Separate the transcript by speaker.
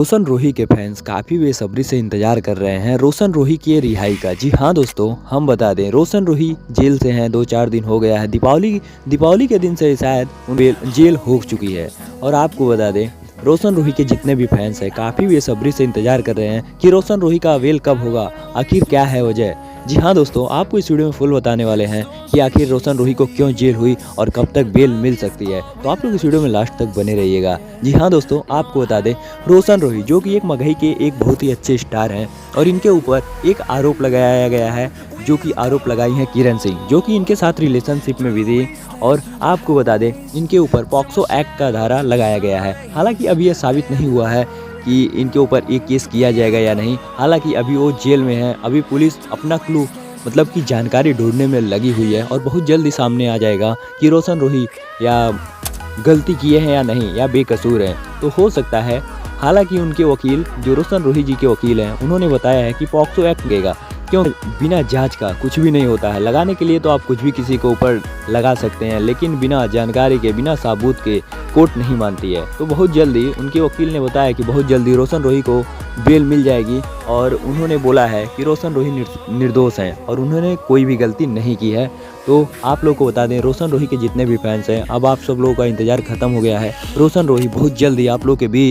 Speaker 1: रोशन रोही के फैंस काफ़ी बेसब्री से इंतजार कर रहे हैं रोशन रोही की रिहाई का। जी हाँ दोस्तों, हम बता दें रोशन रोही जेल से हैं, 2-4 दिन हो गया है। दीपावली के दिन से शायद जेल हो चुकी है। और आपको बता दें रोशन रोही के जितने भी फैंस हैं काफ़ी बेसब्री से इंतजार कर रहे हैं कि रोशन रोही का बेल कब होगा, आखिर क्या है वजह। जी हाँ दोस्तों, आपको इस वीडियो में फुल बताने वाले हैं कि आखिर रोशन रोही को क्यों जेल हुई और कब तक बेल मिल सकती है। तो आप लोग इस वीडियो में लास्ट तक बने रहिएगा। जी हाँ दोस्तों, आपको बता दें रोशन रोही जो कि एक मगही के एक बहुत ही अच्छे स्टार हैं और इनके ऊपर एक आरोप लगाया गया है, जो कि आरोप लगाई है किरण सिंह, जो कि इनके साथ रिलेशनशिप में भी थी। और आपको बता दें इनके ऊपर पॉक्सो एक्ट का धारा लगाया गया है। हालांकि अभी यह साबित नहीं हुआ है कि इनके ऊपर एक केस किया जाएगा या नहीं। हालांकि अभी वो जेल में है, अभी पुलिस अपना क्लू मतलब कि जानकारी ढूंढने में लगी हुई है और बहुत जल्दी सामने आ जाएगा कि रोशन रोही या गलती किए हैं या नहीं, या बेकसूर हैं। तो हो सकता है, हालांकि उनके वकील जो रोशन रोही जी के वकील हैं उन्होंने बताया है कि पॉक्सो एक्ट लगेगा, क्यों बिना जांच का कुछ भी नहीं होता है। लगाने के लिए तो आप कुछ भी किसी को ऊपर लगा सकते हैं, लेकिन बिना जानकारी के, बिना सबूत के कोर्ट नहीं मानती है। तो बहुत जल्दी उनके वकील ने बताया कि बहुत जल्दी रोशन रोही को बेल मिल जाएगी। और उन्होंने बोला है कि रोशन रोही निर्दोष हैं और उन्होंने कोई भी गलती नहीं की है। तो आप लोग को बता दें रोशन रोही के जितने भी फैंस हैं, अब आप सब लोगों का इंतजार खत्म हो गया है। रोशन रोही बहुत जल्दी आप लोग के बीच